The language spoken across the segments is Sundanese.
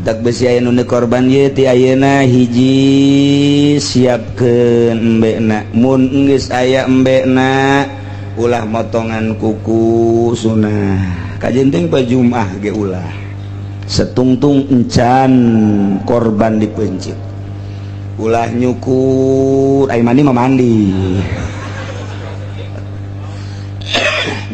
muntak besi aya nu korban ye ti ayeuna hiji siapkeun embena mun geus aya embena ulah motongan kuku sunah kajenting pa Jumaah ge ulah setungtung encan korban dipencit ulah nyukur ai mandi mah mandi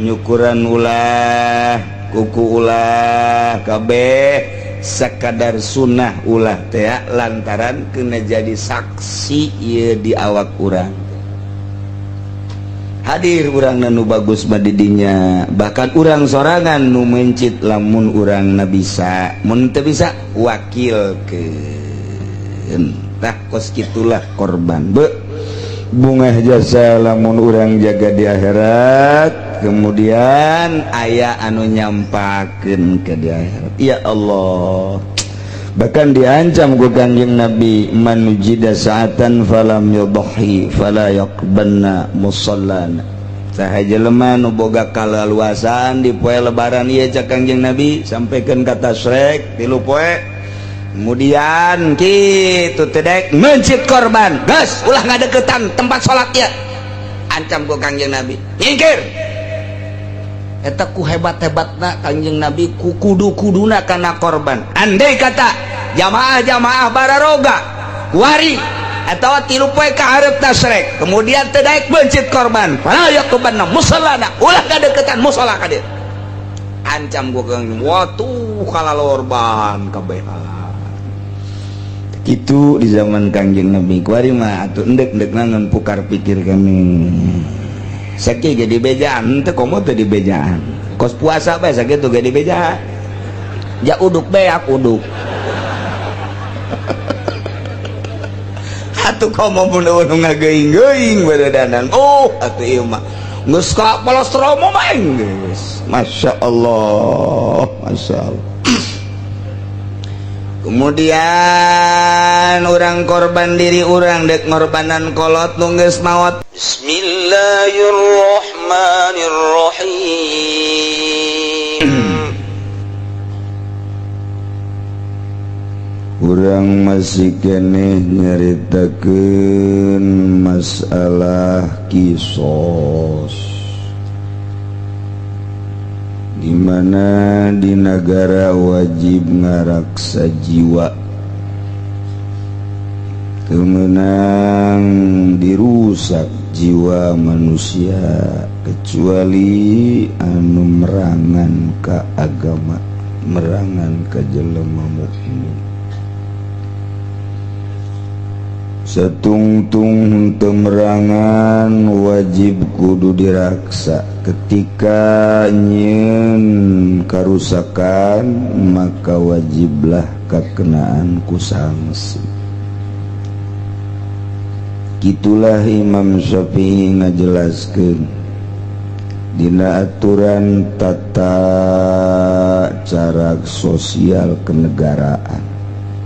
nyukuran ulah kuku ulah kabeh sekadar sunnah ulah teh lantaran kena jadi saksi ieu di awak urang hadir urang nu bagus madidinya bahkan urang sorangan nu mencit lamun urang na bisa mun teu bisa wakilkeun tah kos kitulah korban bungah jasa lamun urang jaga di akhirat kemudian aya anu nyampakeun ke di akhirat ya Allah bahkan diancam ku Kanjeng Nabi man ujida sa'atan falam yudhi fala yaqbanna musallana sahaja lemah nu boga kalaluasan di poe lebaran ieu cak Kanjeng Nabi sampaikeun ka tasrek 3 poe kemudian kitu tedek mencit korban geus ulah ngadeukeutan tempat salat ieu ancam ku Kanjeng Nabi nyingkir eta ku hebat-hebatna Kanjeng Nabi ku kudu-kuduna kana korban andai kata jamaah-jamaah bararoga wari atawa 3 poe ka hareup tasrek kemudian tedek mencit korban fala yaqbanna musallana ulah ngadeukeutan musala ka dieu ancam ku Kanjeng watuh kalalorban kabeh itu di zaman Kanjeng Nabi kuari mah atuh endek-endek nangan pukar pikir kami sakit jadi bejaan teu komo teu di bejaan kos puasa bae sakitu ge di bejaan ja uduk beak uduk atuh komo mun nu ngageuing-geuing baredanan atuh ieu mah geus ka polostromo mah geus masyaallah masyaallah. Kemudian orang korban diri orang dek ngorbanan kolot nungges maut Bismillahirrahmanirrahim. Urang masih keneh nyaritakeun masalah kisos di mana di negara wajib ngaraksa jiwa kemenang dirusak jiwa manusia kecuali anu merangan ka agama merangan ka jelema mukmin setungtung temerangan wajib kudu diraksa ketika nyen karusakan maka wajiblah kakenaan ku sanksi kitulah Imam Syafi'i ngajelaskeun dina aturan tata cara sosial kenegaraan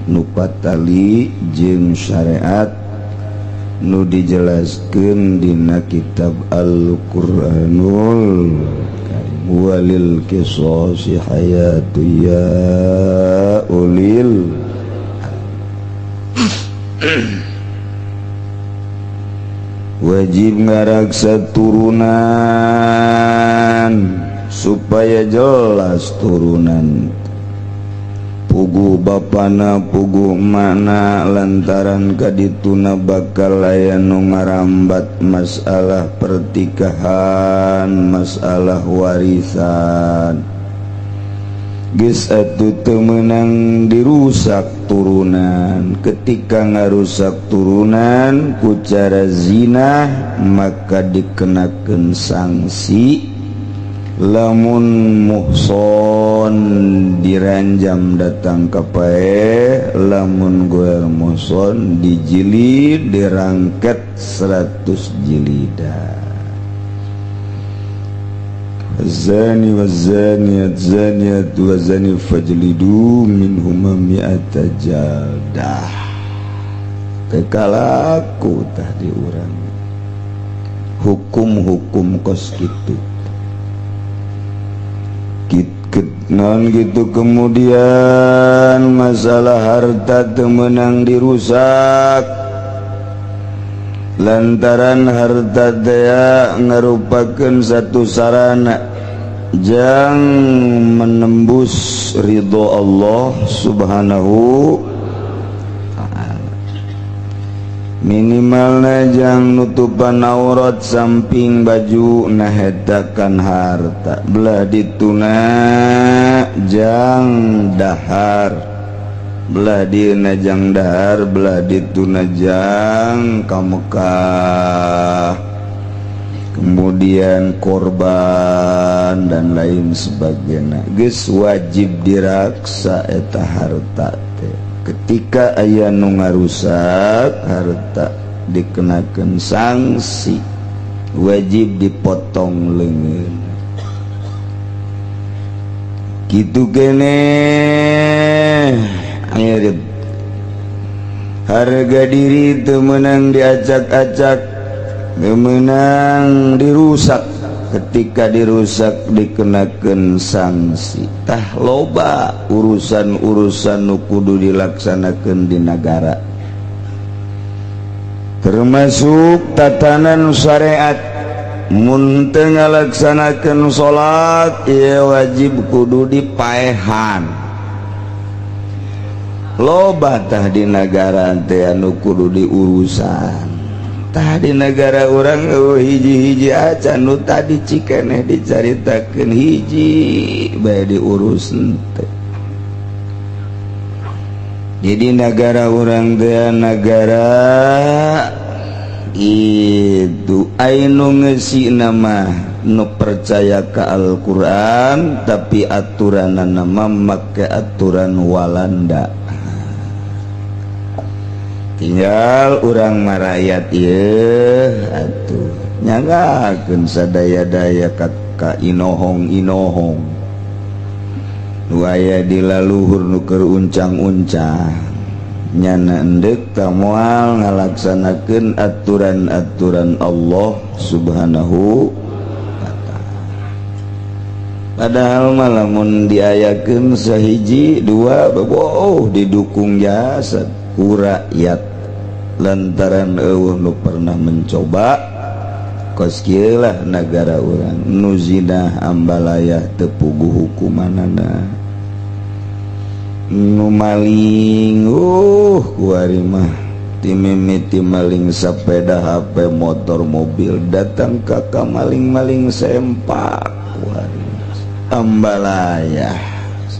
nu patali jeung syariat nu dijelaskeun dina kitab Al-Qur'anul walil qisasi hayatu ya ulil wajib ngaraksa turunan supaya jelas turunan pugu bapana pugu mana lantaran kadituna bakal aya nu ngarambat masalah pertikahan masalah warisan geus atuh teu meunang dirusak turunan ketika ngarusak turunan ku cara zina maka dikenakeun sanksi lamun muhson diranjam datang ka pae lamun goer muhson dijilid dirangket 100 jilidah zani wazaniyat zaniyat wazani fajlidu minhuma mi'ata jaldah kekalaku tah di urang hukum-hukum kos kitu non gitu. Kemudian masalah harta temenang dirusak lantaran harta dia ngarupakeun satu sarana jang menembus ridho Allah subhanahu ta'ala. Minimalna jang nutupan aurat samping baju nahetakan harta belah dituna jang dahar belah dina jang dahar belah dituna jang kamekah, kemudian korban dan lain sebagainya geus wajib diraksa eta harta teh. Ketika aya nu ngarusak harta dikenakeun sanksi, wajib dipotong leungeun. Kitu keneh ngirit harga diri teu meunang diacak-acak, teu meunang dirusak. Ketika dirusak dikenakeun sanksi. Tah loba urusan-urusan nu kudu dilaksanakeun di negara, termasuk tatanan syariat. Mun teu ngalaksanakeun salat ieu wajib kudu dipaehan. Loba tah di negara teh anu kudu diurusan. Tah di negara orang hiji-hiji acan nu tadi cikeneh dicaritakeun hiji bae diurus teh. Jadi negara orang teh negara itu anu ngeusina mah nu percaya ka Al-Qur'an tapi aturanna mah make aturan Walanda. Tinggal urang marayat ieu atuh nyanggakeun sadaya-daya ka inohong-inohong nu aya di laluhur nu keur uncang-uncang nyana endek tah moal ngalaksanakeun aturan-aturan Allah subhanahu wa ta'ala. Padahal mah lamun diayakeun sahiji dua boh didukung jasad ku rakyat lantaran eueuh nu pernah mencoba kos kieu lah negara urang nu zina ambalayah teu puguh hukumanana, nu maling kuari mah timimiti maling sepeda HP motor mobil datang ka maling-maling sempak kuari ambalayah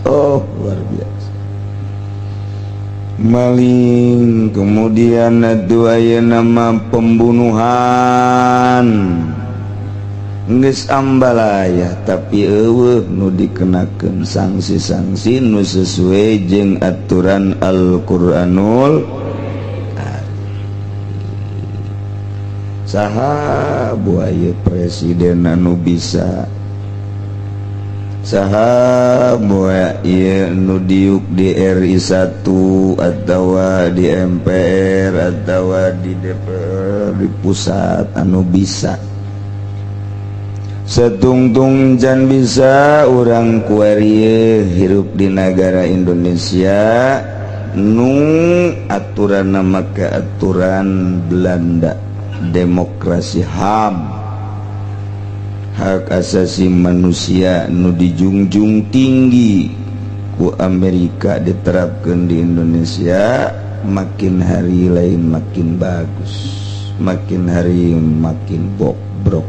luar biasa maling. Kemudian adu aya nama pembunuhan geus ambalayah tapi eueuh nu dikenakeun sanksi-sanksi nu sesuai jeung aturan Al-Qur'anul saha buaya presiden anu bisa, saha moal ieu nu diuk di RI 1 atawa di MPR atawa di DPR di pusat anu bisa setungtung can bisa urang kuarieu hirup di negara Indonesia nu aturan nama ke aturan Belanda demokrasi HAM hak asasi manusia nu dijunjung tinggi ku Amerika diterapkan di Indonesia makin hari lain makin bagus, makin hari makin bobrok.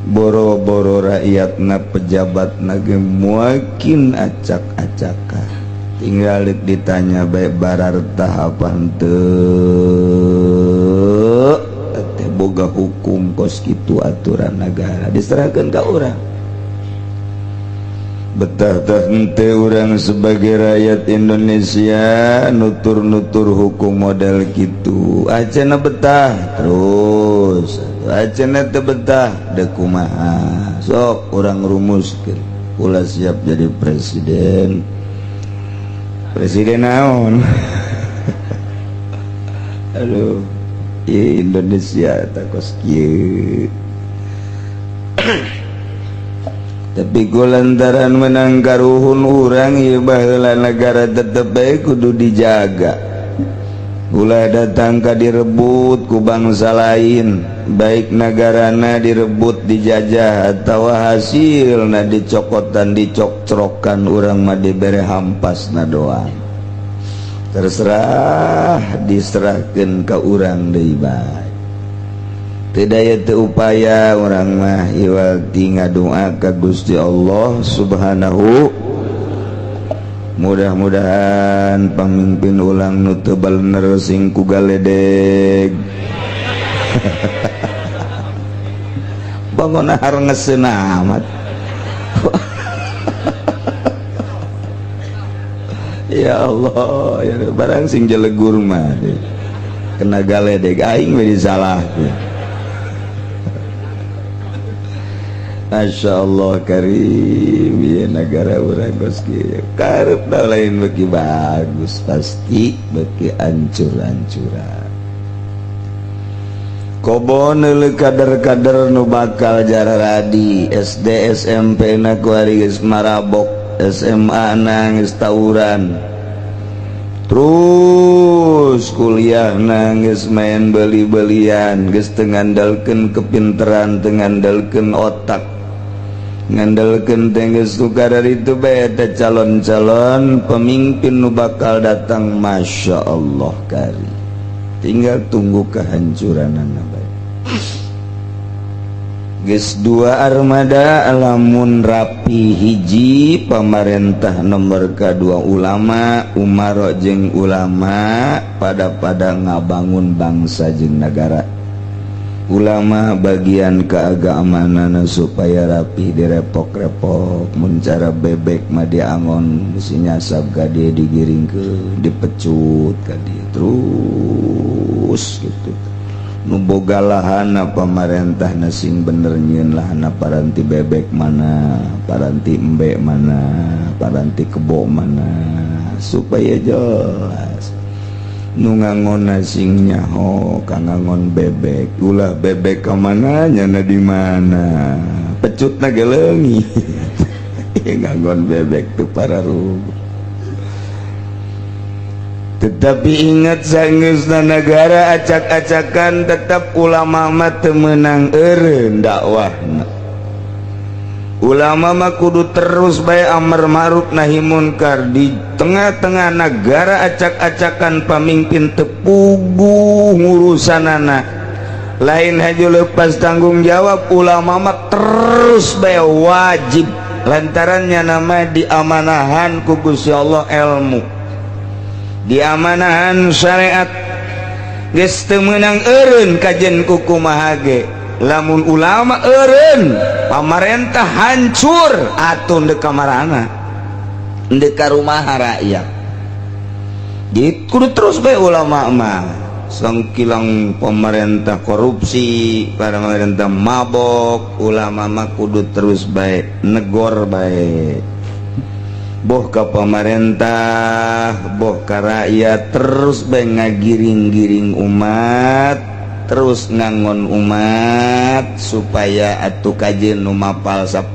Boro-boro rakyatna pejabatna ge makin acak-acaka. Tinggal ditanya baik barartah apa henteu boga hukum kos kitu aturan negara diserahkan ke orang betah tah henteu urang sebagai rakyat Indonesia nutur-nutur hukum model kitu acena betah terus acena teu betah da kumaha sok urang rumuskeun ulah siap jadi presiden naon aduh Indonesia takos kieu tapi kulantaran menang karuhun urang ieu baheula negara tetep bae kudu dijaga. Ulah datang ka direbut ku bangsa lain, baik nagarana direbut dijajah atau hasilna dicokotan dicokcrokan urang mah dibere hampasna doang. Terserah diserahkeun ka urang deui bae. Teu daya teu upaya urang mah iwal ti ngadoa ka Gusti Allah Subhanahu. Mudah-mudahan pamimpin ulang nu teu bener sing ku galedeg. Pokona harengeseun amat. Ya Allah, ya barang sing jelegur mah kena galedeg aing we disalahkeun. Masya Allah karim, ya negara urang koski karep da lain beki bagus, pasti beki ancur-ancuran. Kobon euleuh kader-kader nu bakal jararadi SD SMP na ku ari geus marabok, SMA na geus tawuran, terus kuliah na geus main beli-belian, geus teu ngandalkeun kepinteran, teu ngandalkeun otak, ngandalkeun teh geus tukar itu bae teh calon-calon pemimpin nu bakal datang. Masya Allah kari, tinggal tunggu kehancuranana bae. Geus dua armada lamun rapi, hiji pamarentah nomor kedua ulama, umaro jeung ulama pada ngabangun bangsa jeung negara. Ulama bagian keagamanana supaya rapi direpok-repok, mun cara bebek mah diangon bisi nyasab ka dieu digiringkeun dipecut ka dieu terus gitu. Nu boga lahana pamarentahna sing bener nyieun lahana paranti bebek mana, paranti embe mana, paranti kebo mana, supaya jelas. Nu ngangonna sing nyaho kangangon bebek, ulah bebek ka mana nyana di mana, pecutna ge leungit. Ngangon bebek tu pararuh. Tetapi ingat sangeusna negara acak-acakan, tetap ulama mah teu meunang eureun dakwahna. Ulama mah kudu terus bae amar ma'ruf nahi munkar. Di tengah-tengah negara acak-acakan pamimpin teu puguh ngurusanana, lain haju lepas tanggung jawab. Ulama mah terus bae wajib, lantarannya nama diamanahan ku Gusti Allah ilmu, diamanahan syariat, geus teu meunang eureun kajen ku kumaha ge. Lamun ulama eureun, pamarentah hancur atuh deuk ka marana, deuk ka rumaha rakyat. Jadi kudu terus bae ulama mah sangkilang pemerintah korupsi, para pemerintah mabok, ulama mah kudu terus bae negor bae. Boh ka pemerintah, boh ka rakyat, terus bae ngagiring-giring umat, terus ngangon umat supaya atuh kajeun nu mapal 10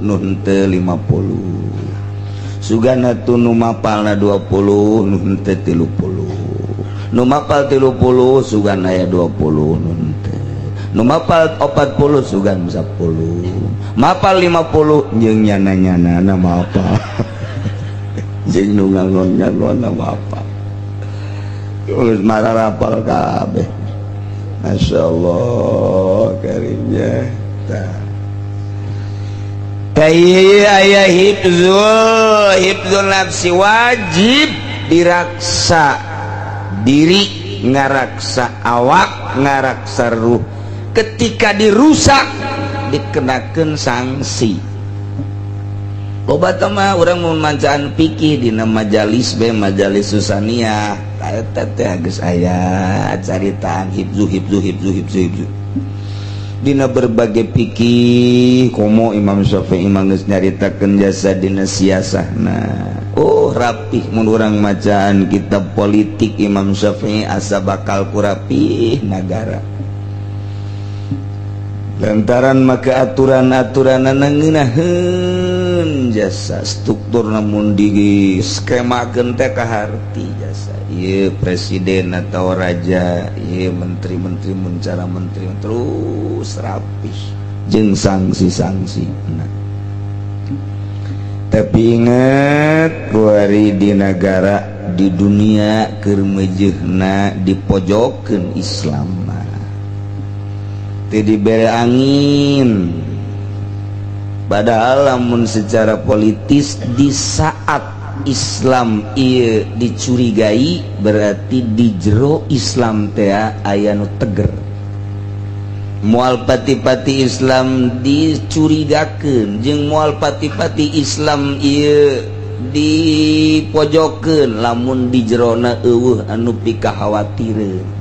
nu henteu 50, sugana tu nu mapalna 20 nu henteu 30, nu mapal 30 sugana aya 20 nu henteu, nu mapal 40 sugan 10, mapal 50 jeung nyana-nyanana mapal. Jeung nu ngangon-ngangon mapal, geus mararapal kabeh. Masya Allah karimnya. Kayi ayah hibzul nafsi, wajib diraksa diri, ngaraksa awak, ngaraksa ruh. Ketika dirusak dikenakeun sanksi. Loba teh mah urang mun mancaan fikih dina majalis be majalis susaniyah, eta teh geus aya caritaan hibzu dina berbagai fikih. Komo Imam Syafi'i mah geus nyaritakeun jasa dina siasahna. Oh rapih mun urang macaan kitab politik Imam Syafi'i asa bakal ku rapih nagara. lantaran maka aturan-aturan ngeunaheun jasa struktur namun di skemakeun teh ka harti jasa ieu presiden atau raja ieu menteri-menteri mencara menteri terus rapih jeung sanksi-sanksi. Tapi ingat kuari di negara di dunia keur meujeuhna dipojokeun Islam teu dibere angin. Padahal lamun secara politis di saat Islam ieu dicurigai berarti di jero Islam teh aya nu teger. Moal pati-pati Islam dicurigakeun jeung moal pati-pati Islam ieu dipojokeun lamun di jerona eueuh anu pikahawatireun.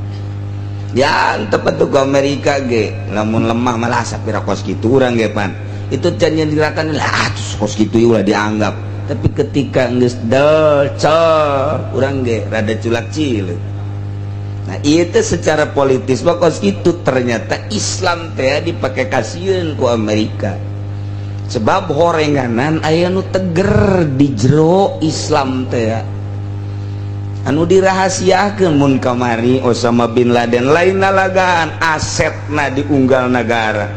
Ya tepat tuh ke Amerika ge lamun lemah malah sapira kos kitu urang ge pan itu can dirakan lah kos kitu ulah dianggap. Tapi ketika geus delcel urang ge rada culak cileuk. Nah itu secara politis kos kitu ternyata Islam teh dipake kasieun ku Amerika sebab horenganan aya nu teger di jero Islam teh anu dirahasiakeun mun kamari Osama bin Laden lain nalagaan asetna diunggal negara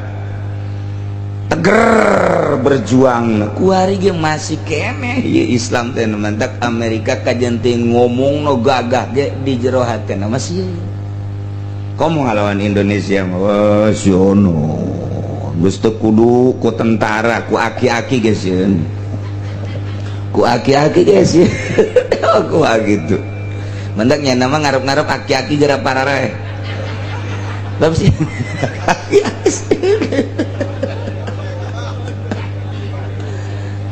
teger berjuang kuari ge masih keneh ieu Islam teh mantak Amerika kajian teh ngomong no gagah ge di jero hatena masih komo ngalawan Indonesia mah siono geus teu kudu ku tentara ku aki-aki geus sieun ku aki-aki geus ku gitu mantak nya nama ngarep-ngarep aki-aki geura parare bab sih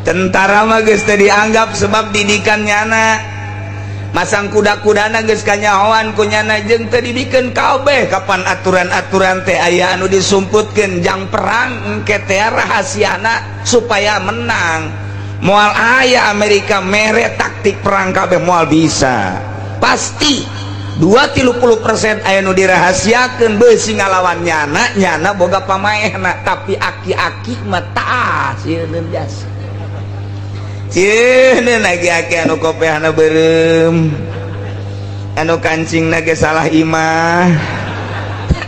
tentara mah geus teu dianggap sebab didikannya anak masang kuda-kudana geus kanyahoan ku nyana jeung teu didikeun kabeh kapan aturan-aturan teh aya anu disumputkeun jang perang engke teh rahasiana supaya menang moal aya Amerika mere taktik perang kabeh moal bisa pasti 2-30% aya nu dirahasiakeun beusi ngalawan nyana boga pamaehna tapi aki-aki mah tah sieun jasa cieun aki-aki anu kopehna beureum anu kancingna ge salah imah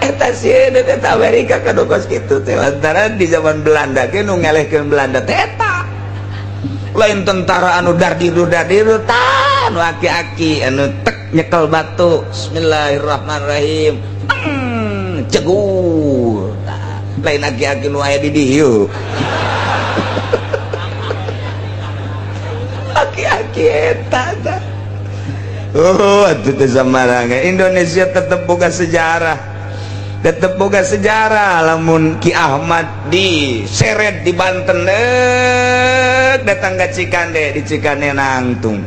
eta sieun eta Amerika kadu kos kitu teh lantaran di zaman Belanda ge nu ngelehkeun Belanda teh eta lain tentara anu dardiru tah anu aki-aki anu tek nyekel batu bismillahirrahmanirrahim cegur lain aki-aki nu aya di dieu aki-aki eta tah oh atuh teh samarangan Indonesia tetep boga sejarah lamun Ki Ahmad diseret di Banten datang ke Cikande di Cikande nangtung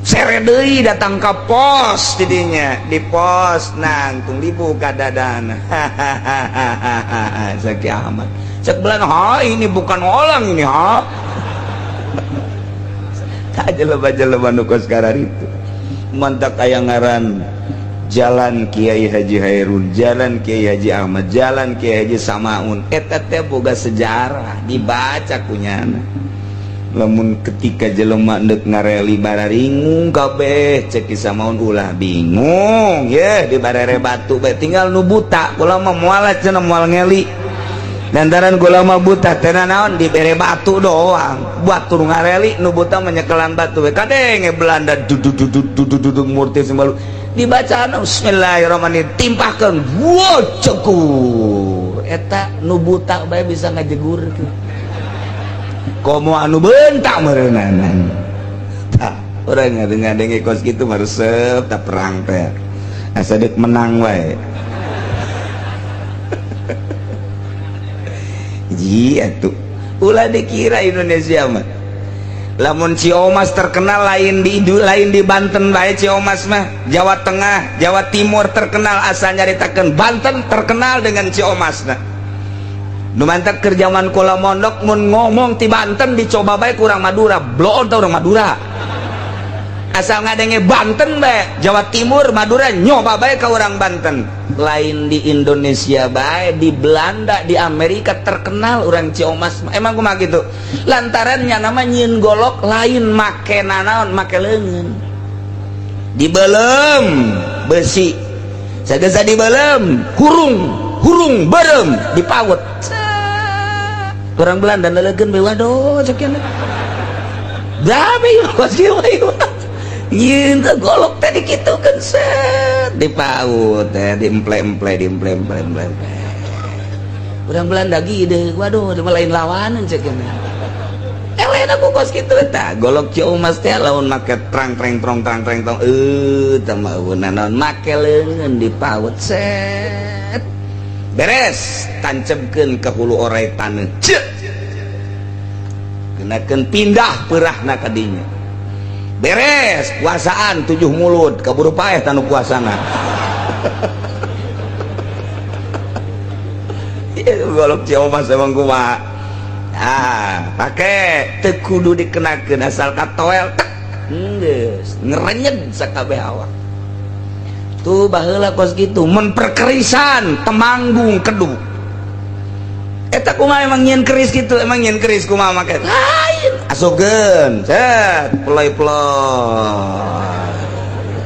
seret deui datang ke pos didinya di pos nangtung dibuka dadana hahaha Ki Ahmad cek belan ha ini bukan orang ini ha jeleba-jeleba nu kos kararitu mantak aya ngaran Jalan Kiai Haji Hairun, Jalan Kiai Haji Ahmad, Jalan Kiai Haji Samaun eta teh boga sejarah dibaca kunyana lamun ketika jelema neuk ngareli bararingung kabeh cek Samaun ulah bingung ye di barere batu bae tinggal nu buta kula mah moal cenah moal ngeli lantaran kula mah buta teh naon dibere batu doang buat tur ngareli nu buta menyekelan batu we kadenge Belanda duduk murti sembalu dibaca bismillahirrahmanirrahim timpahkeun wow cekur eta nu buta bae bisa ngajegurkeun komo anu bentak meureunan tah urang ngadenge kos kitu mah resep tah perang teh asa deuk menang wae ji atuh ulah dikira Indonesia mah lamun Ciomas terkenal lain di Banten bae Ciomas mah Jawa Tengah Jawa Timur terkenal asal nyaritakeun Banten terkenal dengan Ciomasna nu mantap keur zaman kula mondok mun ngomong ti Banten dicoba bae kurang Madura bloon tah urang Madura asal ngadenge Banten bae, Jawa Timur, Madura nyoba bae ka orang Banten. Lain di Indonesia bae, di Belanda, di Amerika terkenal orang Ciomas. Emang kumaha gitu. Lantarannya nama nyieun golok lain make nanaon, make leungeun. Dibelem besi. Sagesa dibelem, hurung berem dipaut. Orang Belanda nalegeun bae waduh sakieu. Dabe kos kieu yin golok tadi gitu kan set dipaut diemple-emple urang Belanda gede waduh lain lawanan cek ini lain aku kos gitu tak golok Ciomas teh lawan make trang tong tamaunan make leungeun dipaut set beres tancapkeun ke hulu orai taneuh ceuk kenakeun pindah peurahna ka dinya beres puasaan 7 mulut kaburu paeh tanu puasana golok Ciomas emang kumaha pake teu kudu dikenakeun asal katoel geus ngerenyeg sakabeh awak tuh baheula kos kitu mun perkerisan temanggung kedu eta kumaha emang nyieun keris kitu emang nyieun keris kumaha make lain asugeun set peloy-peloy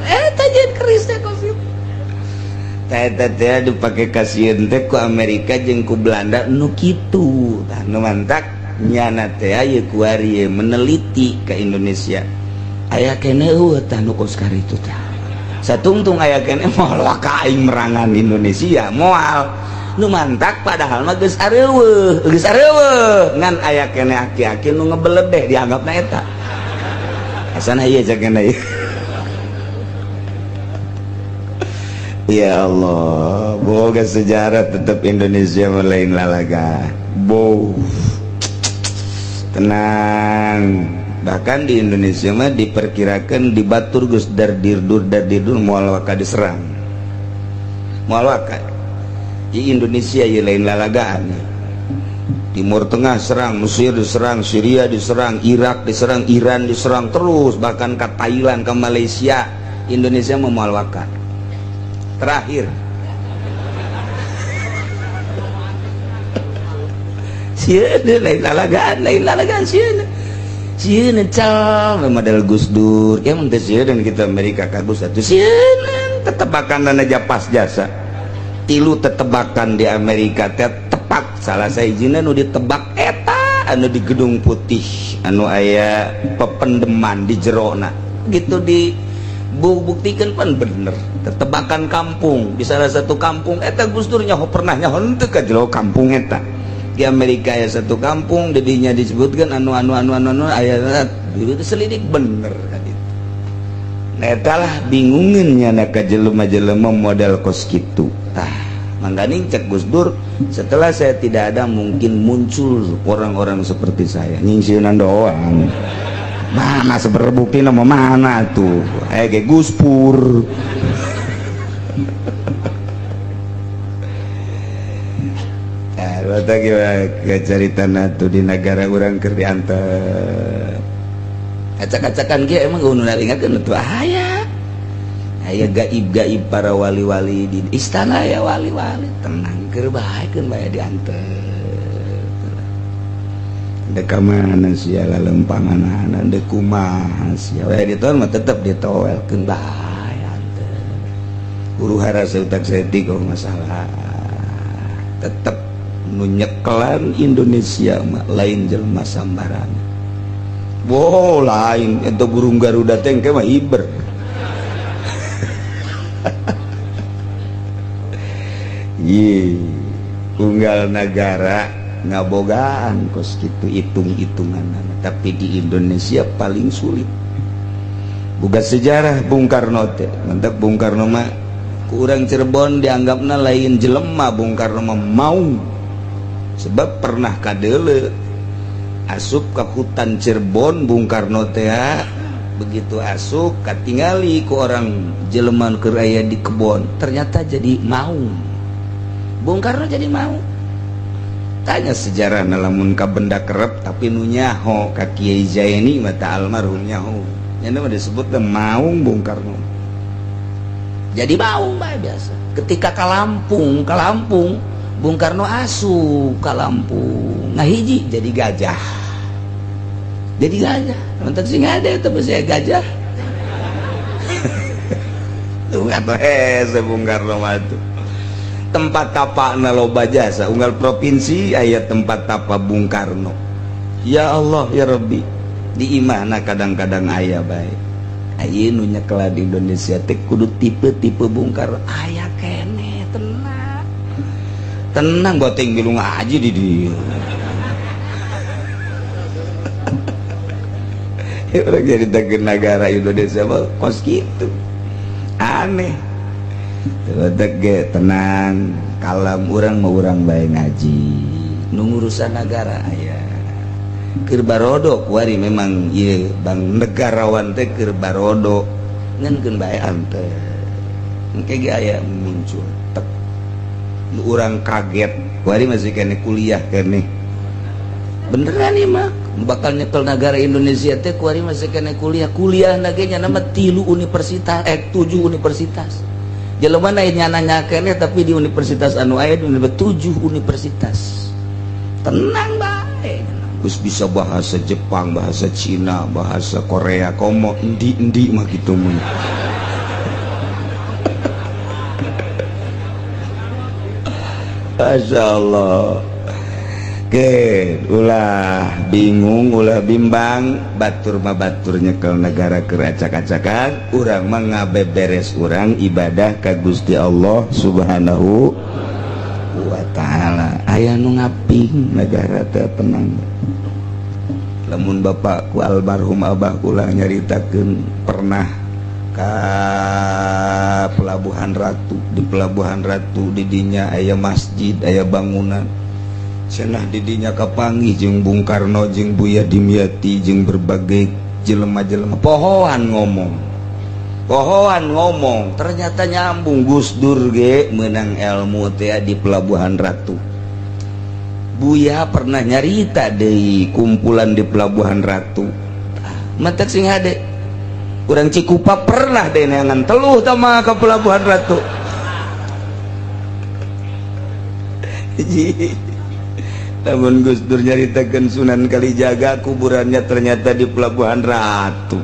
eta nyieun keris teh kos kitu eta teh dipake kasieun teh ku Amerika jeung ku Belanda nu kitu tah nu mantak nyana teh aya ku ari meneliti ka Indonesia aya keneh eueuh tah nu kos karitu teh satungtung aya keneh moal ka aing merangan Indonesia moal nu mantak padahal mah geus areueuh ngan aya keneh aki-aki nu ngebeledeh dianggapna eta asana ieu cenah ieu ya Allah boga sejarah tetap Indonesia lain lalaga tenang bahkan di Indonesia mah diperkirakan di batur geus dardirdur moal waka diserang moal waka di Indonesia ya lain lalagaan Timur Tengah serang, Mesir diserang, Syria diserang, Irak diserang, Iran diserang terus bahkan ke Thailand, ke Malaysia. Indonesia memalwakan terakhir sieun lain lalagaan sieun cal model Gus Dur ya mun teh sieun kita Amerika kagus atuh sieun tetebakan dana japas jasa tilu tetebakan di Amerika teh tepak salah sahijina nu ditebak eta anu di Gedung Putih anu aya pependeman di jerona gitu di buktikan pan bener tetebakan kampung di salah satu kampung eta Gus Dur nyaho pernah nyaho teu ka jero kampung eta di Amerika aya satu kampung dedinya disebutkan anu aya itu selidik bener kan itu eta lah bingungeun nya ka jelema-jelema model kos kitu tah mangganing cek Gus Dur setelah saya tidak ada mungkin muncul orang-orang seperti saya nyingsieunan doang mana seberbukti nama mana tuh kayak Gus Pur Bata gimana cerita tuh di negara orang keur diantar acak-acakan kia emang gue naringakeun tuh aya gaib para wali-wali di istana ya wali-wali tenang keur bae keun bae diantar da ka mana sia lempanganana da kumaha sia we diton mah tetep ditoelkeun bae antar huru-hara seutak setik kok masalah tetep nu nyekelan Indonesia mah lain jelema sambaran wow lain eta burung Garuda teh engke mah hiber unggal negara ngabogaan kos kitu hitung-hitungan tapi di Indonesia paling sulit boga sejarah Bung Karno teh mantap Bung Karno mah ku urang Cirebon dianggapna lain jelema Bung Karno mah mau sebab pernah kadeule asup ke hutan Cirebon Bung Karno teh begitu asup katingali ku orang jelema keur aya di kebon ternyata jadi mau Bung Karno jadi mau tanya sejarah lamun ka benda kerep tapi nu nyaho ka Kiai Zaini mata almarhum nyaho ini mah disebut maung Bung Karno. Jadi maung bae biasa. Ketika ka Lampung Bung Karno asup ka Lampung ngahiji jadi gajah. Jadi gajah. Mentek sing ada itu saya gajah. Tuh atuh Bung Karno mah tuh. Tempat tapana loba jasa unggal provinsi aya tempat tapa Bung Karno. Ya Allah ya Rabbi, di imana kadang-kadang aya bae. Aya nu nyekel di Indonesia teh kudu tipe-tipe Bung Karno aya kene tenang. Tenang goteng bilu ngaji di dieu. Orang jadi dageun negara Indonesia mah kos kitu. Aneh. Tege tenang, kalem urang mah urang bae ngaji. Nu ngurusan negara aya. Keur barodo kuari memang ieu bang negarawan teh keur barodo ngeunkeun bae ante. Engke ge aya muncul tek. Nu urang kaget, kuari masih kene kuliah kene. Beneran ieu mah bakal nyekel negara Indonesia teh kuari masih kene kuliah lagi nya nama 3 universitas 7 universitas. Jelema na nyana kene tapi di universitas anu aya di 7 universitas. Tenang bae. Geus bisa bahasa Jepang, bahasa Cina, bahasa Korea, komo endi-endi mah kitu mah. Masyaallah. Ulah bingung ulah bimbang batur mah batur nyekel negara keur acak-acakan urang mah ngabeberes urang ibadah ka Gusti Allah Subhanahu wa taala. Aya nu ngaping negara teh tenang. Lamun bapakku almarhum abah kula nyaritakeun pernah ka Pelabuhan Ratu. Di Pelabuhan Ratu di dinya aya masjid aya bangunan cenah didinya kapanggih jeung Bung Karno jeung Buya Dimyati jeung berbagai jelema-jelema pohoan ngomong ternyata nyambung. Gus Dur ge meunang ilmu teh di Pelabuhan Ratu. Buya pernah nyarita deui kumpulan di Pelabuhan Ratu. Matak sing hade urang Cikupa pernah deh neangan teluh tama ka Pelabuhan Ratu. Namun Gus Dur nyaritakeun Sunan Kalijaga kuburannya ternyata di Pelabuhan Ratu.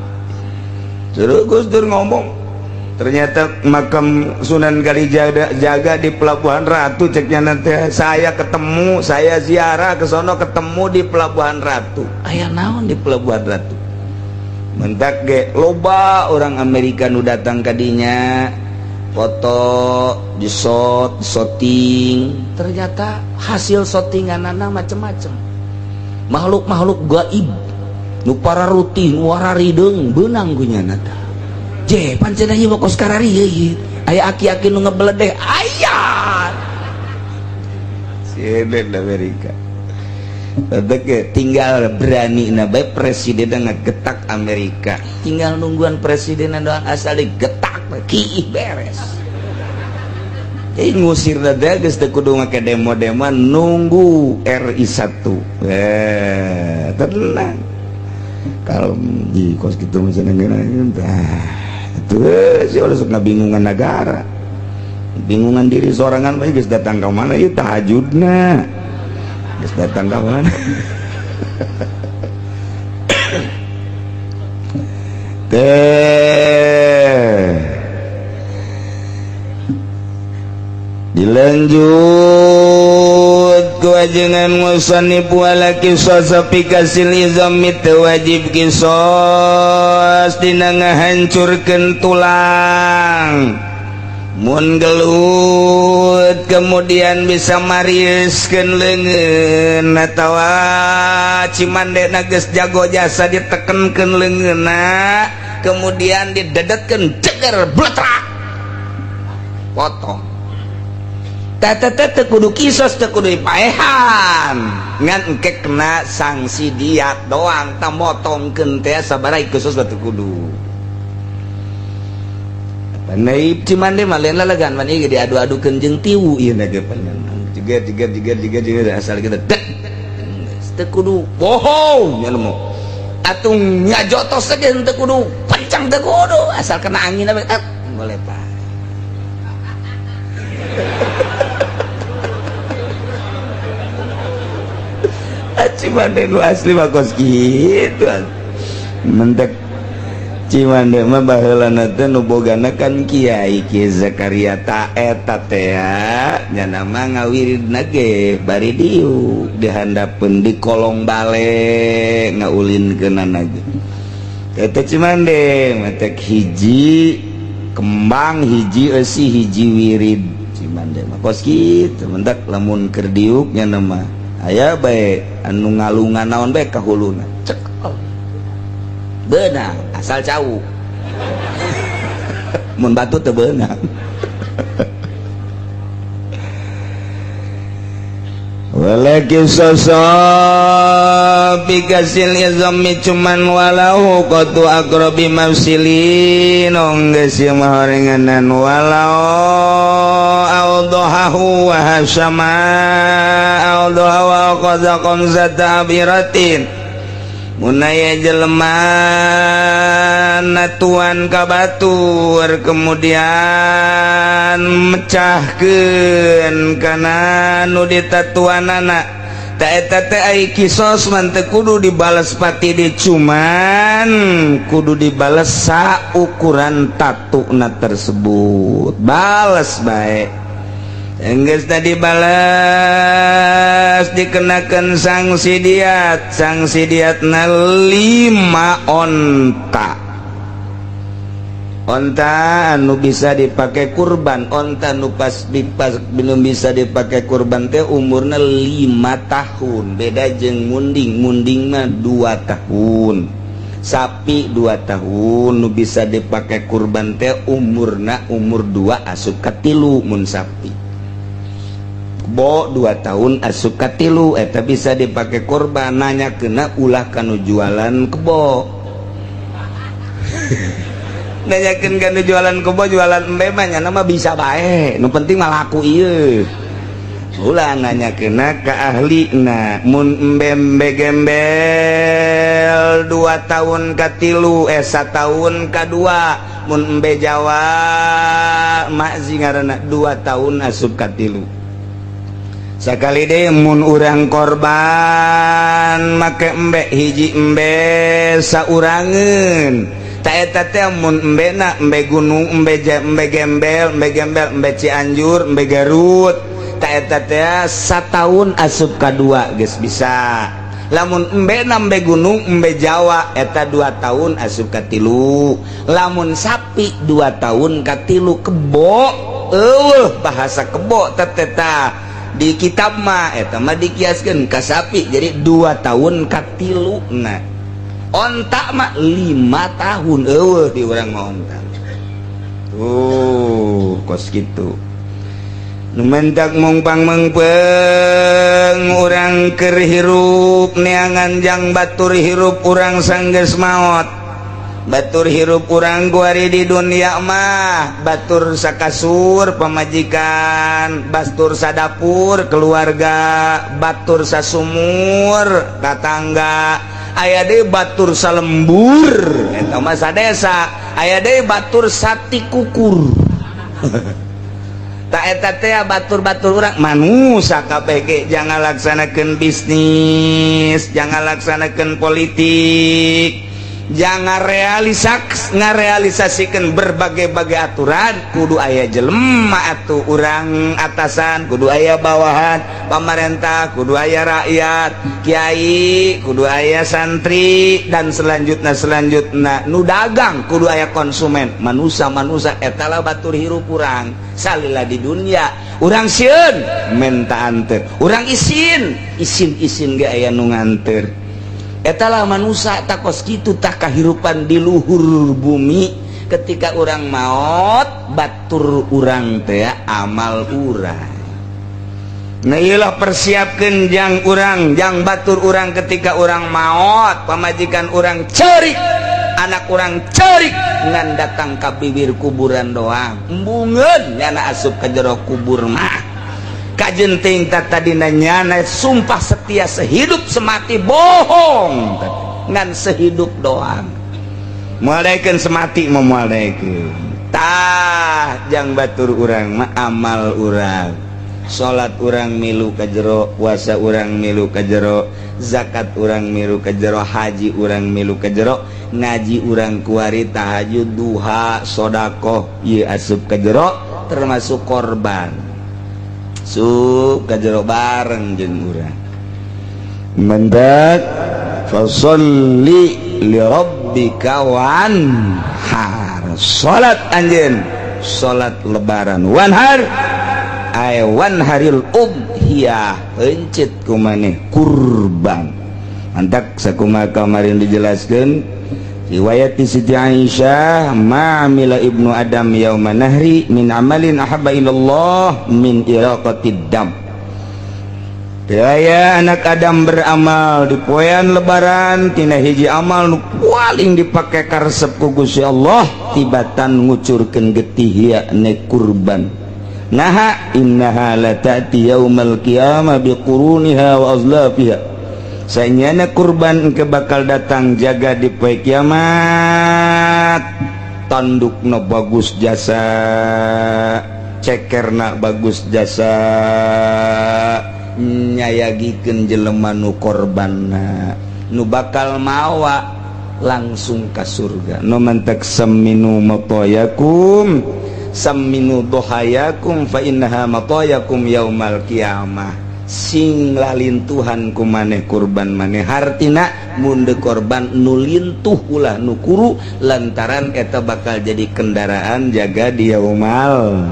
Terus Gus Dur ngomong ternyata makam Sunan Kalijaga di Pelabuhan Ratu. Ceknya nanti saya ketemu, saya ziarah ke sono ketemu di Pelabuhan Ratu. Aya naon di Pelabuhan Ratu? Mentak ge loba orang Amerika nu datang ka dinya foto di shooting. Ternyata hasil shootinganana macem-macem makhluk-makhluk gaib nu pararuti nu wararideng beunang gunyana tah. Je pancen ieu mah kos karari ieu. Aya aki-aki nu ngebledeh aya. Sieun Amerika. Tadeke tinggal berani na bae presiden ngagetak Amerika. Tinggal nungguan presiden doang asal digetak kiih beres. Jadi ngusir dada geus teu kudu ngake demo-demo nunggu RI 1. Tenang. Kalau di kos kitu mah cenah tah. Atuh si ulah sok ngabingungan negara. Bingungan diri sorangan mah geus datang ka mana ieu tahajudna. Geus datang ka mana? Dilanjut kewajiban musannif wala qisas fi kasil izami wajib qisas dina ngahancurkeun tulang mun gelut kemudian bisa mariskeun leungeun atawa cimandena geus jago jasa ditekenkeun leungeunna kemudian didedetkeun ceger bletrak potong. Tete kudu kisos teu kudu dipaehan ngan engke kena sanksi diat doang tah motongkeun teh sabaraha kisos teu kudu. Naib cimande mah lain lalagan man ieu diadu-adukeun jeung tiwu ieu na ge panen. Jiga asal kita dek. Teu kudu bohong nya mah. Atuh nyajotos teh teu kudu kencang teh kudu asal kena angin boleh Pak. Cimande nu asli mah kos kitu mentek Cimande mah baheulana teh nu bogana kan Kiai Zakaria ta eta teh nya nama ngawiridna ge bari diu dihandapeun di kolong bale ngaulinkeunana ge eta Cimande matek hiji kembang hiji eusi hiji wirid Cimande mah kos kitu mentek lamun keur diuk nya nama aya bae anu ngalungan naon bae ka huluna cek beunang asal cau mun batu teu beunang walakin sosok bikasil izami cuman walau qatu aqrabi mafsilin geus ieu mah horenganan walau awdahu wa hasama awdahu wa qaza qamzata abiratin munaya jelema natuan ka batur kemudian mecahkeun kana nu ditatuanana ta eta teh ai kisos man teu kudu dibales pati di cuman kudu dibales saukuran tatuna tersebut bales bae enggeus tadi balas dikenakan sanksi diatna 5 onta anu bisa dipakai kurban onta anu pas belum bisa dipakai kurban teh umurna 5 tahun beda jeung munding mah 2 tahun sapi 2 tahun nu bisa dipakai kurban teh umur 2 asup ka 3 mun sapi kebo 2 tahun asup ka 3 eta bisa dipakai kurban nanya kena ulah kanu jualan kebo nanyakeun kanu jualan kebo jualan embe mah nya nama bisa bae nu penting mah laku ieu ulah nanya kena ka ahlina mun embe gembel 2 tahun ka 3 1 tahun ka 2 mun embe Jawa makzi ngaranna 2 tahun asup ka 3 sakali deh mun urang korban make embe hiji embe saurangeun ta eta teh mun embena embe gunung embe gembel embe Cianjur embe Garut ta eta teh sataun asup ka 2 geus bisa lamun embena embe gunung embe Jawa eta 2 tahun asup ka 3 lamun sapi 2 tahun ka 3 kebo bahasa kebo teteta di kitab mah eta mah dikiaskeun ka sapi jadi 2 tahun ka 3 nah onta mah 5 tahun eueuh di urang mah onta tuh kos kitu nu mentak mungpang mengpeung urang keur hirup neangan jang batur hirup urang sanggeus maot batur hirup urang guari di dunia mah batur sakasur pamajikan batur sadapur keluarga batur sasumur tatangga aya deui batur salembur eta mah sadesa aya deui batur sati kukur ta eta teh batur-batur urang manusa kabeh ge jangan laksanakeun bisnis jangan laksanakeun politik jangan ngarealisasikan berbagai-bagai aturan kudu aya jelema atuh urang atasan kudu aya bawahan pemerintah kudu aya rakyat kiai kudu aya santri dan selanjutnya nu dagang kudu aya konsumen manusia etalah batur hirup urang salila di dunia urang sieun menta anteur urang isin ge aya nu nganteur etalah manusia takos kitu tak kahirupan di luhur bumi ketika orang maot batur urang teh amal urang nah iyalah persiapkeun jang urang jang batur urang ketika urang maot pamajikan urang ceurik anak urang ceurik ngan datang ka bibir kuburan doang embungeun nyana asup ka jero kubur mah kajenting tadi nanya sumpah setia sehidup semati bohong ngan sehidup doang mualdaikeun semati memualdaikeun tah jang batur urang mah amal urang salat urang milu ka jero puasa urang milu ka jero zakat urang milu ka jero haji urang milu ka jero ngaji urang kuari tahajud duha sedekah ieu asup ka jero termasuk korban sup ka jero bareng jeung urang mendak fasolli li rabbika wanhar salat anjeun salat lebaran wanhar ay wanharil udhiyah heuncit ku maneh kurban antak sakumaha kamarin dijelaskeun riwayat Siti Aisyah ma'amila ibnu adam yauma nahri min amalin ahabba ilallah min iraqatid dam. Daya anak Adam beramal di poean lebaran tina hiji amal nu paling dipake karesep ku Gusti Allah tibatan ngucurkeun getih yakni kurban. Naha innaha la ta'ti yaumal qiyamah biquruniha wa azlafiha. Saenyana kurban engke bakal datang jaga di poe kiamat. Tandukna bagus jasa, cekerna bagus jasa. Nyayagikeun jelema nu korbanna nu bakal mawa langsung ka surga nu mantak saminu matayakum saminu dohayakum fa innaha matayakum yaumal qiyamah sing lalintuhan ku maneh kurban maneh hartina mun de korban nu lintuh ulah nu kuru lantaran eta bakal jadi kendaraan jaga di yaumal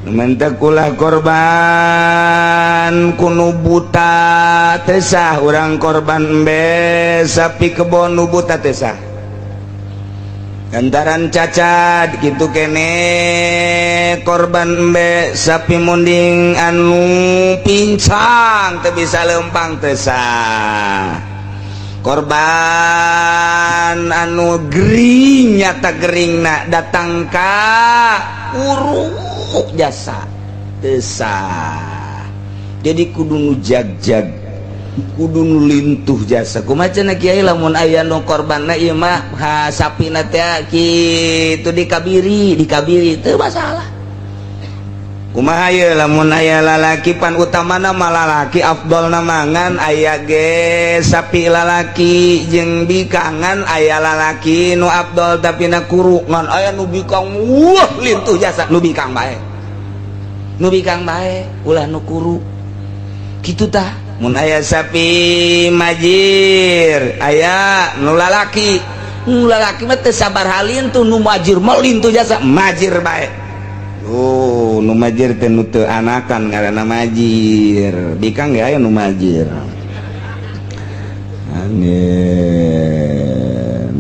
mentek ulah korban kunu buta tesah urang korban embe sapi kebon nu buta tesah gantaran cacat kitu kene korban embe sapi munding anu pincang teu bisa leumpang tesah korban anu gering nyata geringna datang ka urung jasa tesah jadi kudu nu jag-jag kudu nu lintuh jasa kumaha cenah kiai lamun aya nu korbanna ieu mah ha sapina teh kitu dikabiri teu masalah kumaha ye lamun aya lalaki pan utamana mah lalaki afdolna mangan aya ge sapi lalaki jeung bikangan aya lalaki nu afdol tapi na kuru ngan aya nu bikang wah lintuh jasa nu bikang bae ulah nu kuru kitu tah mun aya sapi majir aya nu lalaki mah teu sabar halin tuh nu majir mah lintuh jasa majir bae nu majir teh nu teu anakan ngaranna majir bikang ge aya nu majir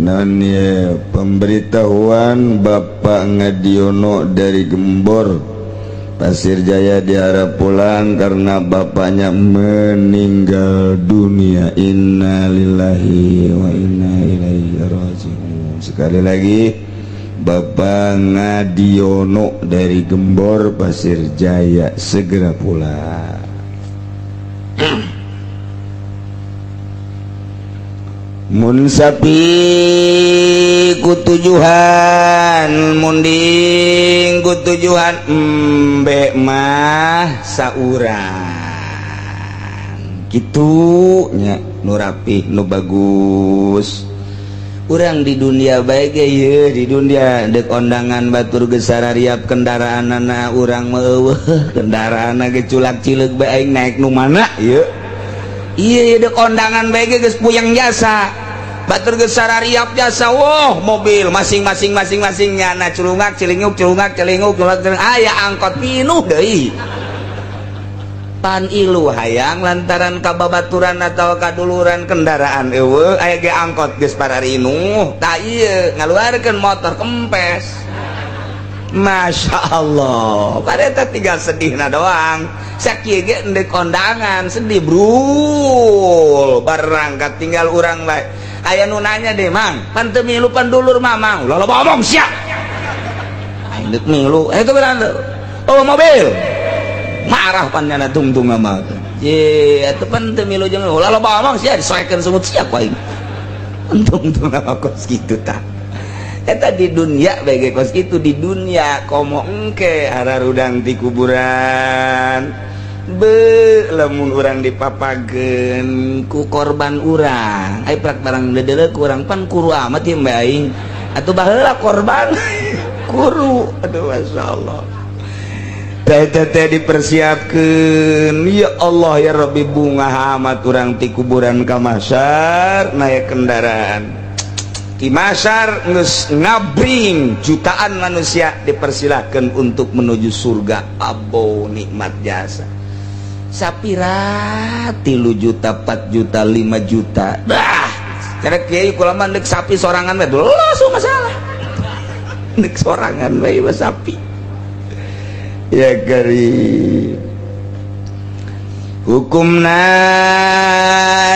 nanya pemberitahuan Bapak Ngadiono dari Gembor Pasir Jaya diharap pulang karena bapaknya meninggal dunia. Innalillahi wa inna ilaihi raji'un. Sekali lagi Bapak Ngadiono dari Gembor Pasir Jaya segera pulang. Mun sapi kutujuhan munding kutujuhan embe mah saurang kitu nya nu rapih nu bagus. Urang di dunia baik ya, di dunia dek ondangan batur gesarariap kendaraanana urang meueuh kendaraanna ge culak cileug bae naik nu mana ieu. Iya dek ondangan baik geus puyang jasa. Batur gesarariap jasa, wah mobil masing-masing nyana culungak cilinguk aya angkot pinuh deui. Pan ilu hayang lantaran kababaturan atau kaduluran kendaraan eueuh aya ge angkot geus pararinuh tah ieu ngaluarkeun motor kempes. Masya Allah pareta tinggal sedihna doang sakieu ge endek kondangan sedih brul barangkat tinggal urang bae. Aya nu nanya deh mang pan teu milu pan dulur mamang ulah loba omong sia aing deuk milu itu benar oh mobil marah pan nyana tungtung mah ye atuh pan teu milu jeung ulah loba omong sia disoekeun semut sia ku aing untung kos kitu tah eta di dunia bege kos kitu di dunia komo engke hararudang di kuburan be lamun urang dipapageun ku korban urang ai prak barang dedele ku urang pan kuru amat ieu mbe aing atuh baheula korban kuru aduh masyaallah teh dipersiapkeun ya Allah ya Rabbi bunga amat urang ti kuburan ka mahsyar naik kendaraan di mahsyar geus ngabring jutaan manusia dipersilahkan untuk menuju surga abo nikmat jasa sapira 3 juta 4 juta 5 juta dah cara kiai kula mah deuk sapi sorangan we langsung masalah deuk sorangan we sapi ya karim hukumna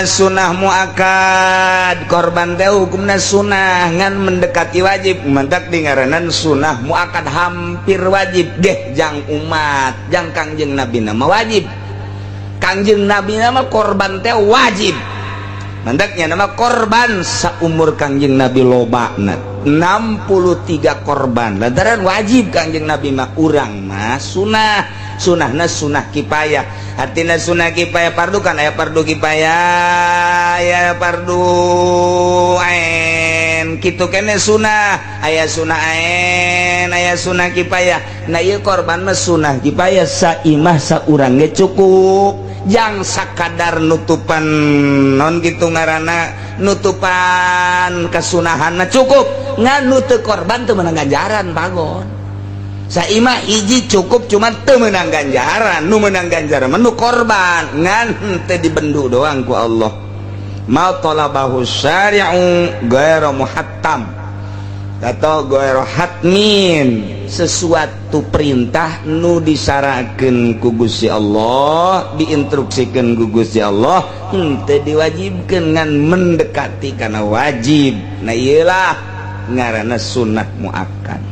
sunah muakad korban teh hukumna sunah ngan mendekati wajib mentak dingaranan sunah muakad hampir wajib deh jang umat jang kangjeng nabi nama wajib kangjeng nabi nama korban teh wajib mentaknya nama korban saumur kangjeng nabi lobana 63 korban lantaran wajib kangjeng nabi mah urang mah sunah sunahna sunah kifayah artinya sunah kifayah fardu kan aya fardu kifayah aya fardu ain kitu kene sunah aya sunah ain aya sunah kifayah nah ieu korban mah sunah kifayah saimah saurang ge cukup jang sakadar nutupan non kitu ngaranna nutupan kasunahanna cukup ngan teu korban teu meunang ganjaran pagon saimah hiji cukup cuma teu meunang ganjaran nu meunang ganjaran menu korban ngan teu dibendu doang ku Allah ma talabahu syari'u ghairu muhattam atau ghairu hatmin sesuatu perintah nu disarakeun ku Gusti Allah diinstruksikeun ku Gusti Allah teu diwajibkeun ngan mendekati kana wajib nah ieulah ngaranna sunnah muakkad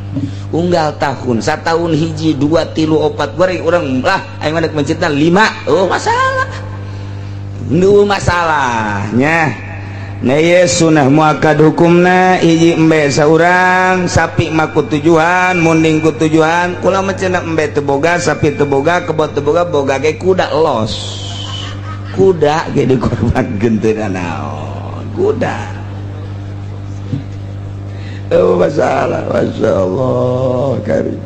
unggal tahun satahun hiji 2 3 4 goreng urang lah aing mah mencitna 5 oh masalah nu masalahnya nah ye sunnah muakkad hukumna hiji embe saurang sapi mah ku tujuan munding ku tujuan kula mah cenah embe teu boga sapi teu boga kebot teu boga boga ge kuda los kuda ge dikorbankeun teu naon kuda oh masalah masyaallah karim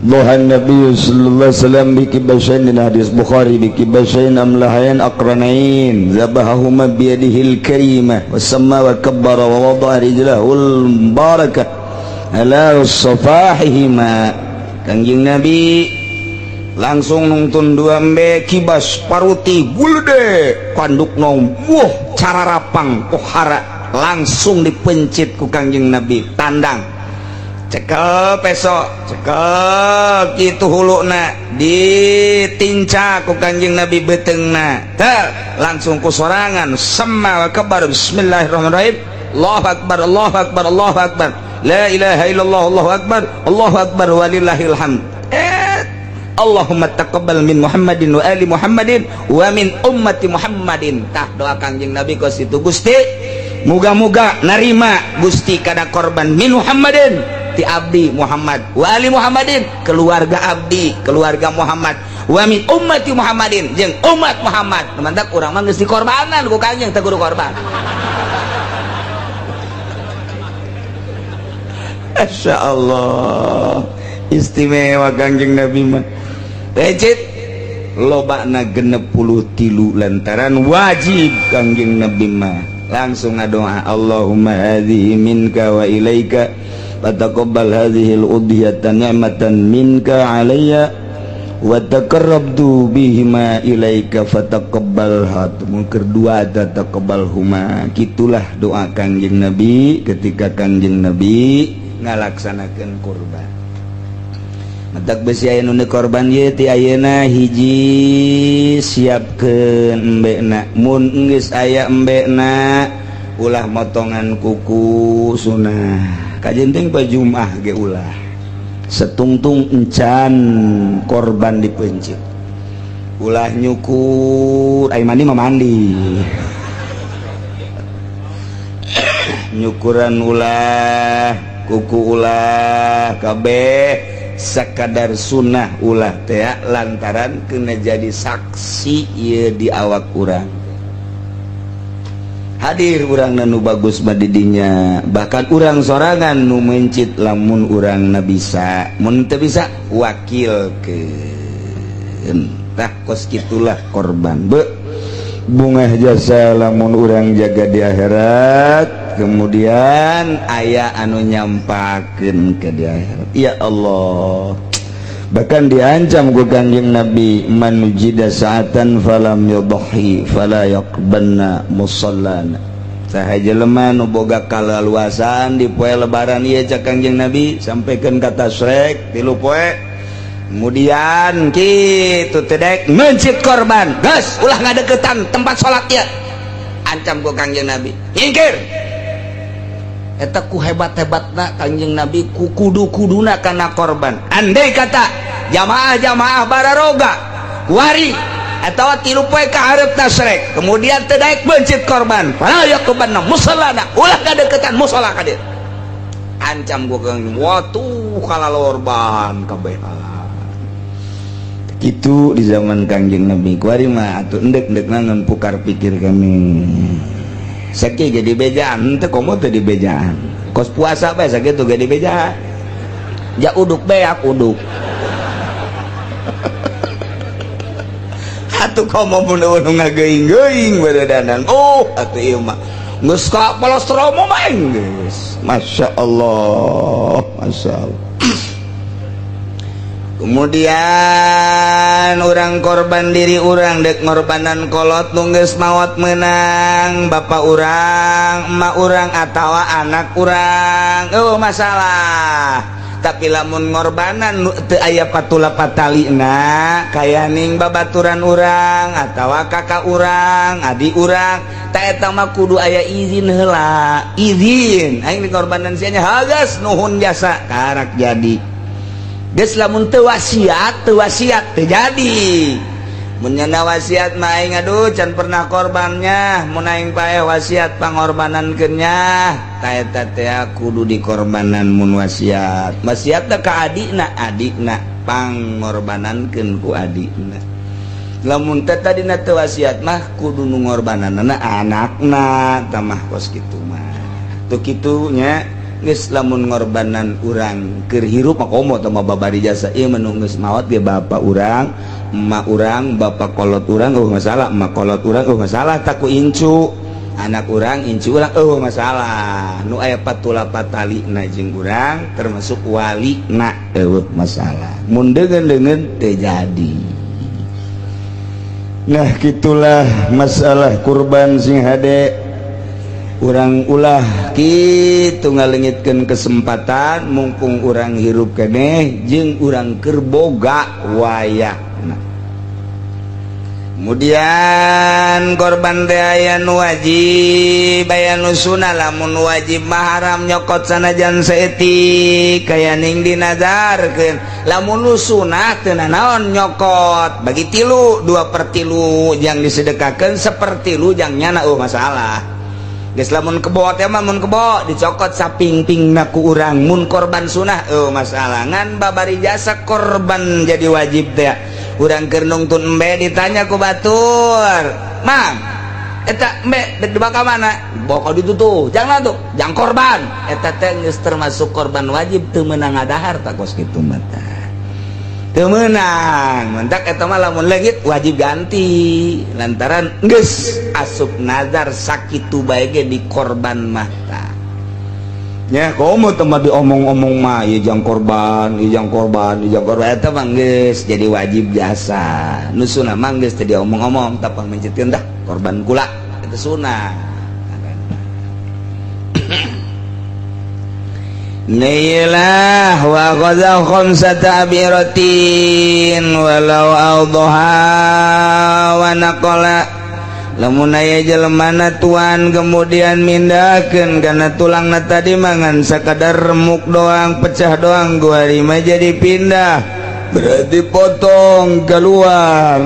Lohan Nabi sallallahu alaihi wasallam bikibashain hadis Bukhari bikibashain amlahain aqranain zabahahuma biyadihil karimah wasamma wa kabbara wa wada'a rijlahul barakah ala safahihima kanjing Nabi langsung nungtun 2 embe kibas paruti gulde kanduk nom cararapang pohara langsung dipencit ku kanjeng Nabi tandang cekel peso cekel kitu huluna ditinca ku kanjeng Nabi beteungna teu langsung ku sorangan semma wa kabar bismillahirrahmanirrahim Allahu akbar Allahu akbar Allahu akbar la ilaha illallah Allahu akbar walillahil hamd Allahumma taqabbal min Muhammadin wa ali Muhammadin wa min ummati Muhammadin tah doa kanjeng Nabi kos itu Gusti muga-muga narima Gusti kada korban min Muhammadin ti abdi Muhammad wa ali Muhammadin keluarga abdi keluarga Muhammad wa min ummati Muhammadin jeung umat Muhammad mantak urang mah geus dikorbanan ku kanjeng teu kudu korban masyaallah istimewa kanjeng Nabi mah becet lobana 63 lantaran wajib kanjeng Nabi mah langsung ngadoa Allahumma hadhihi minka wa ilaika fataqabbal hadhihi al-udhiyata ni'matan minka alayya wa taqarrabtu bihima ilaika fataqabbalha mungkir dua tataqabbalhuma gitulah doa kanjeng Nabi ketika kanjeng Nabi ngalaksanakeun kurban matak besi aya nu korban ye ti ayeuna hiji siapkeun embena mun geus aya embena ulah motongan kuku sunah kajenteng pa Jumaah ge ulah setungtung encan korban dipencit ulah nyukur ai mandi mah mandi nyukuran ulah kuku ulah kabeh sekadar sunnah ulah teh lantaran kena jadi saksi ieu di awak urang hadir urang nu bagus madidinya bahkan urang sorangan nu mencit lamun urang na bisa mun teu bisa wakilkeun tah kos kitulah korban bungah jasa lamun urang jaga di akhirat kemudian aya anu nyampakeun ke di akhirat ya Allah bahkan diancam ku Kanjeng Nabi man jida sa'atan falam yudhi fala yaqbanna musallana saha jelema nu boga kalaluasan di poe lebaran ieu cak Kanjeng Nabi sampaikeun ka tasrek 3 poe kemudian kitu tedek mencit korban geus ulah ngadeukeutan tempat salat ieu ancam ku Kanjeng Nabi nyingkir eta ku hebat-hebatna Kanjeng Nabi ku kudu-kuduna kana korban andai kata jamaah-jamaah bararoga kuari atawa 3 poe ka hareup tasrek kemudian tedek mencit korban fala yaqbanna musallana ulah ngadeukeutan musala ka dieu ancam ku Kanjeng watuh kalalorban kabeh itu di zaman Kanjeng Nabi kuari mah atuh endek-endek nangan pukar pikir kami sakit jadi bejaan teh komo teh di bejaan kos puasa bae sakitu ge di bejaan ja uduk beak uduk atuh komo mun nu ngageuing-geuing baredanan atuh ieu mah geus ka polostromo mah geus masyaallah masyaallah. Kemudian orang korban diri orang dek ngorbanan kolot nungges maut menang bapak orang emak orang atau anak orang masalah tapi lamun ngorbanan teu aya patula patalina kaya ning babaturan orang atau kakak orang adik orang ta eta mah kudu aya izin heula izin aing ngorbanan sia nya hagas nuhun jasa karak jadi geus lamun teu wasiat teu jadi mun nyana wasiat mah aing aduh can pernah korbannya mun aing paeh wasiat pangorbanankeun nya ta eta teh kudu dikorbanan mun wasiat teh ka adikna pangorbanankeun ku adikna lamun teh tadina teu wasiat mah kudu nu ngorbananna anakna tamah kos kitu mah tuh kitu nya geus lamun ngorbanan urang keur hirup mah komo teh babari jasa ieu menu geus maot ge bapak urang emak urang bapak kolot urang masalah emak kolot urang masalah taku incu anak urang incu urang masalah nu aya patula patalina jeung urang termasuk walina masalah mun deungeun teu jadi nah gitulah masalah kurban sing hade urang ulah kitu ngalengitkeun kesempatan mumpung urang hirup keneh jeung urang keur boga wayahna kemudian korban teh aya nu wajib aya nu sunah lamun wajib mah haram nyokot sanajan saeutik kaya ning dinazarkeun lamun nu sunah teu naon nyokot bagi 3 2/3 jang disedekakeun 1/3 jang nyana masalah geus lamun kebo teh mah mun kebo dicokot sapingpingna ku urang mun korban sunah masalah ngan babari jasa korban jadi wajib teh urang keur nungtun embe ditanya ku batur mang eta embe dek dibawa ka mana bawa ka ditu tuh jangan tuh jang korban eta teh geus termasuk korban wajib teu meunang ngadahar tak kos kitu mah teu meunang mentak eta mah lamun leungit wajib ganti lantaran geus asup nazar sakitu bae ge di korban mah tah nya komo teh mah diomong-omong mah ieu jang korban eta mah geus jadi wajib jasa nu sunah mah geus teu diomong-omong tapang mencitkeun dah korban kula eta sunah Nailah wa qadha khamsata abiratin walau awdaha wa naqala lamun aya jelema tuan kemudian mindahkeun kana tulangna tadi mangan sakadar remuk doang pecah doang guari mah jadi pindah berarti potong keluar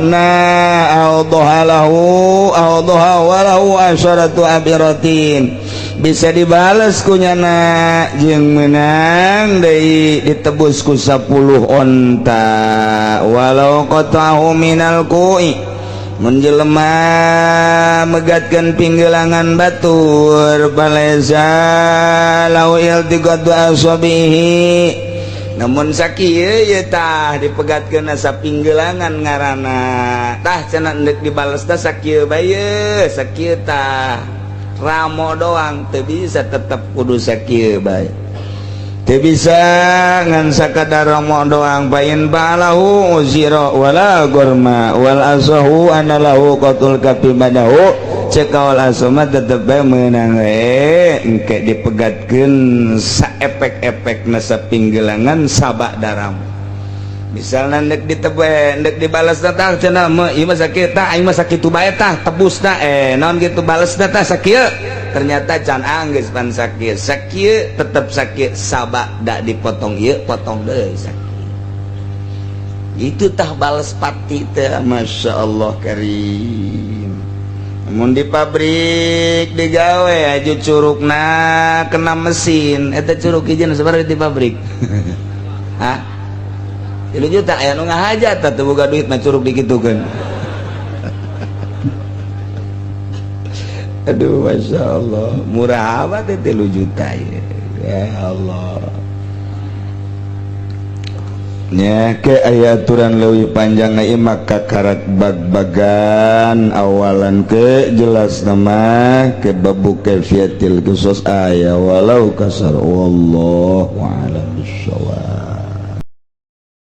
awdaha walahu asyaratu abiratin bisa dibales kunyana jeung menang deui ditebus ku 10 onta walau qata'u minal ku'i mun jelema megatkeun pinggelangan batur baleza lau iltiqatu asabihi namun sakieu ye tah dipegatkeun asa pinggelangan ngaranna tah cenah endek dibales tah sakieu bae sakieu tah ramo doang teu bisa tetep kudu sakieu bae teu bisa ngan sakadar ramo doang pain balahu uzira wala gurma wal asahu anallahu qatul kapimadahu cekaul asma tetep bae meunang we engke dipegatkeun saepek-epekna sapinggelangan sabak daram misalna ndek ditebe ndek dibalesna tah cenah ieu mah sakieu tah aing mah sakitu bae tah tebusna naon kitu balesna tah sakieu ternyata can anggeus pan sakieu sakieu tetep sakieu sabak da dipotong ieu potong deui sakieu itu tah bales pati teh masyaallah karim mun di pabrik digawe aju curugna kena mesin eta curug hiji sabaraha di pabrik hah 3 juta aya nu ngahajat teh boga duit mah curug dikitukeun aduh masyaallah murah amat teh 3 juta ya Allah nya ke aya aturan leuwih panjang na ieu kakarat bag-bagan awalan ke jelas nama ke babu kaifiatil khusus aya walau kasar wallahu a'lam bissawab